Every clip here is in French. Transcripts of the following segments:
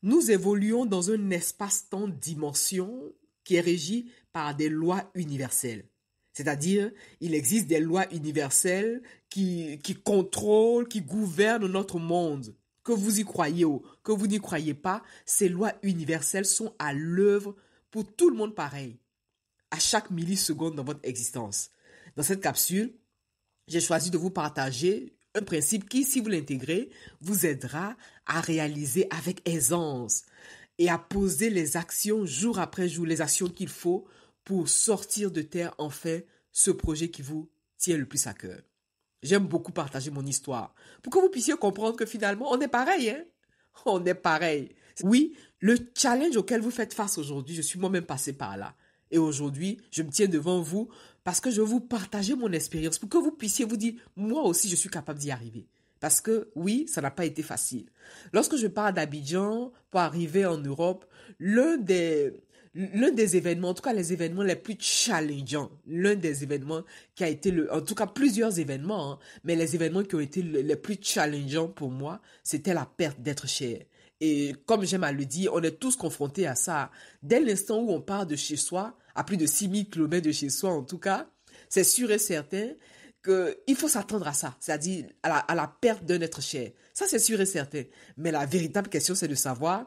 Nous évoluons dans un espace-temps-dimension qui est régi par des lois universelles. C'est-à-dire, il existe des lois universelles qui contrôlent, qui gouvernent notre monde. Que vous y croyez ou que vous n'y croyez pas, ces lois universelles sont à l'œuvre pour tout le monde pareil, à chaque milliseconde dans votre existence. Dans cette capsule, j'ai choisi de vous partager un principe qui, si vous l'intégrez, vous aidera à réaliser avec aisance et à poser les actions jour après jour, les actions qu'il faut pour sortir de terre enfin ce projet qui vous tient le plus à cœur. J'aime beaucoup partager mon histoire pour que vous puissiez comprendre que finalement, on est pareil, hein? On est pareil. Oui, le challenge auquel vous faites face aujourd'hui, je suis moi-même passé par là. Et aujourd'hui, je me tiens devant vous parce que je veux vous partager mon expérience pour que vous puissiez vous dire, moi aussi, je suis capable d'y arriver. Parce que oui, ça n'a pas été facile. Lorsque je pars d'Abidjan pour arriver en Europe, l'un des événements, en tout cas les événements les plus challengeants, l'un des événements qui a été en tout cas plusieurs événements, hein, mais les événements qui ont été les plus challengeants pour moi, c'était la perte d'être cher. Et comme j'aime à le dire, on est tous confrontés à ça. Dès l'instant où on part de chez soi, à plus de 6000 km de chez soi en tout cas, c'est sûr et certain qu'il faut s'attendre à ça, c'est-à-dire à la perte d'un être cher. Ça, c'est sûr et certain. Mais la véritable question, c'est de savoir,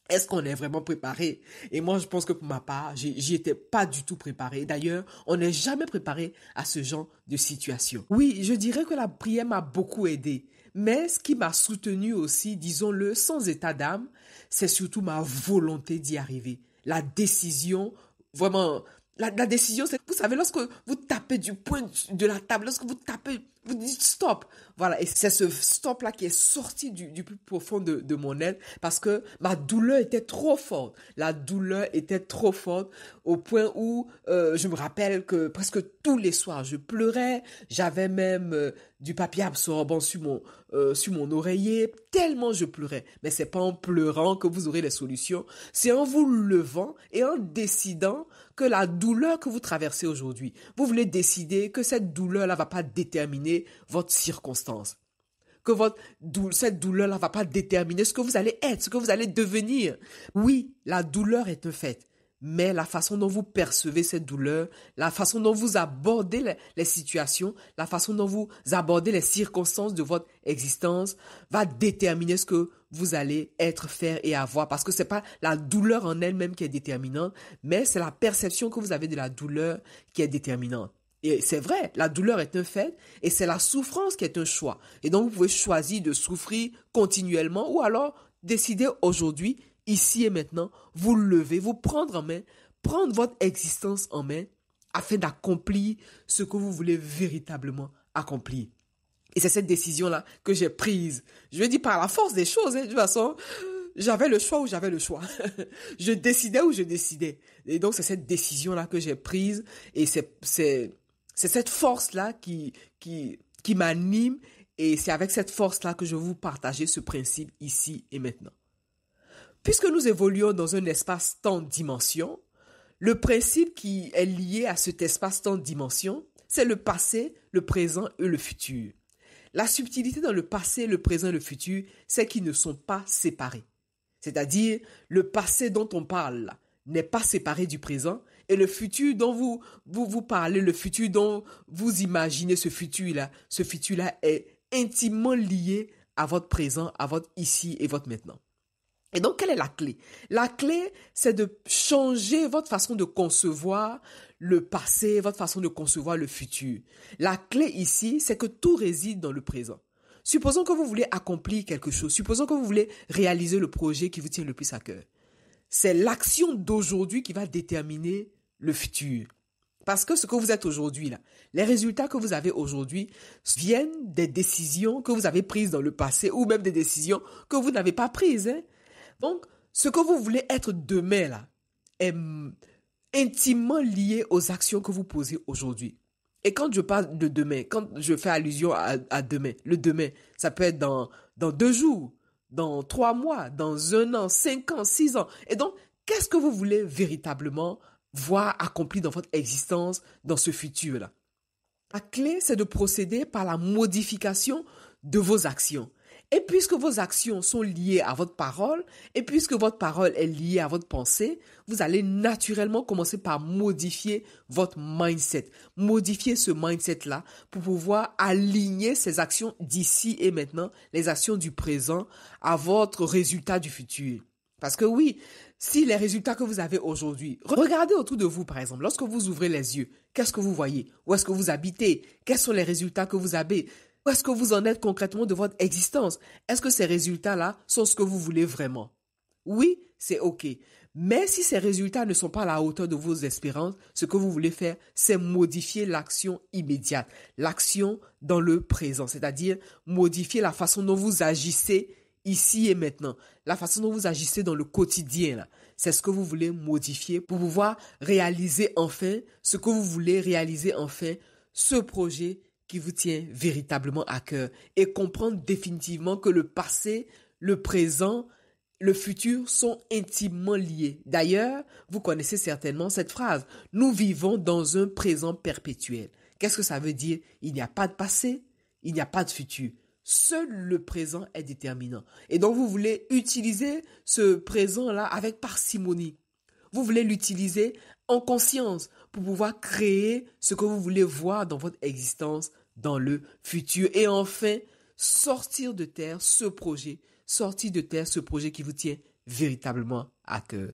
est-ce qu'on est vraiment préparé? Et moi, je pense que pour ma part, j'y étais pas du tout préparé. D'ailleurs, on n'est jamais préparé à ce genre de situation. Oui, je dirais que la prière m'a beaucoup aidé. Mais ce qui m'a soutenu aussi, disons-le, sans état d'âme, c'est surtout ma volonté d'y arriver. La décision, vraiment, la décision, c'est, vous savez, lorsque vous tapez du poing de la table, lorsque vous tapez, vous dites stop. Voilà, et c'est ce stop-là qui est sorti du plus profond de mon être parce que ma douleur était trop forte. La douleur était trop forte au point où je me rappelle que presque tous les soirs, je pleurais. J'avais même du papier absorbant sur mon oreiller, tellement je pleurais. Mais c'est pas en pleurant que vous aurez les solutions, c'est en vous levant et en décidant que la douleur que vous traversez aujourd'hui, vous voulez décider que cette douleur-là va pas déterminer votre circonstance. Que cette douleur-là va pas déterminer ce que vous allez être, ce que vous allez devenir. Oui, la douleur est un fait. Mais la façon dont vous percevez cette douleur, la façon dont vous abordez les situations, la façon dont vous abordez les circonstances de votre existence va déterminer ce que vous allez être, faire et avoir. Parce que c'est pas la douleur en elle-même qui est déterminante, mais c'est la perception que vous avez de la douleur qui est déterminante. Et c'est vrai, la douleur est un fait et c'est la souffrance qui est un choix. Et donc, vous pouvez choisir de souffrir continuellement ou alors décider aujourd'hui, ici et maintenant, vous lever, vous prendre en main, prendre votre existence en main afin d'accomplir ce que vous voulez véritablement accomplir. Et c'est cette décision-là que j'ai prise. Je vais dire par la force des choses, hein, de toute façon. J'avais le choix ou j'avais le choix. Je décidais ou je décidais. Et donc, c'est cette décision-là que j'ai prise et c'est cette force-là qui m'anime et c'est avec cette force-là que je vais vous partager ce principe ici et maintenant. Puisque nous évoluons dans un espace-temps-dimension, le principe qui est lié à cet espace-temps-dimension, c'est le passé, le présent et le futur. La subtilité dans le passé, le présent et le futur, c'est qu'ils ne sont pas séparés. C'est-à-dire, le passé dont on parle là, n'est pas séparé du présent et le futur dont vous parlez, le futur dont vous imaginez ce futur-là est intimement lié à votre présent, à votre ici et votre maintenant. Et donc, quelle est la clé? La clé, c'est de changer votre façon de concevoir le passé, votre façon de concevoir le futur. La clé ici, c'est que tout réside dans le présent. Supposons que vous voulez accomplir quelque chose, supposons que vous voulez réaliser le projet qui vous tient le plus à cœur. C'est l'action d'aujourd'hui qui va déterminer le futur. Parce que ce que vous êtes aujourd'hui, là, les résultats que vous avez aujourd'hui viennent des décisions que vous avez prises dans le passé ou même des décisions que vous n'avez pas prises. Hein. Donc, ce que vous voulez être demain, là, est intimement lié aux actions que vous posez aujourd'hui. Et quand je parle de demain, quand je fais allusion à demain, le demain, ça peut être dans 2 jours, dans 3 mois, dans 1 an, 5 ans, 6 ans. Et donc, qu'est-ce que vous voulez véritablement voir accompli dans votre existence, dans ce futur-là? La clé, c'est de procéder par la modification de vos actions. Et puisque vos actions sont liées à votre parole, et puisque votre parole est liée à votre pensée, vous allez naturellement commencer par modifier votre mindset. Modifier ce mindset-là pour pouvoir aligner ces actions d'ici et maintenant, les actions du présent, à votre résultat du futur. Parce que oui, si les résultats que vous avez aujourd'hui, regardez autour de vous par exemple, lorsque vous ouvrez les yeux, qu'est-ce que vous voyez? Où est-ce que vous habitez? Quels sont les résultats que vous avez? Où est-ce que vous en êtes concrètement de votre existence? Est-ce que ces résultats-là sont ce que vous voulez vraiment? Oui, c'est OK. Mais si ces résultats ne sont pas à la hauteur de vos espérances, ce que vous voulez faire, c'est modifier l'action immédiate, l'action dans le présent, c'est-à-dire modifier la façon dont vous agissez ici et maintenant, la façon dont vous agissez dans le quotidien, là. C'est ce que vous voulez modifier pour pouvoir réaliser enfin ce que vous voulez réaliser enfin, ce projet qui vous tient véritablement à cœur et comprendre définitivement que le passé, le présent, le futur sont intimement liés. D'ailleurs, vous connaissez certainement cette phrase. Nous vivons dans un présent perpétuel. Qu'est-ce que ça veut dire? Il n'y a pas de passé, il n'y a pas de futur. Seul le présent est déterminant. Et donc, vous voulez utiliser ce présent-là avec parcimonie. Vous voulez l'utiliser en conscience pour pouvoir créer ce que vous voulez voir dans votre existence dans le futur. Et enfin, sortir de terre ce projet qui vous tient véritablement à cœur.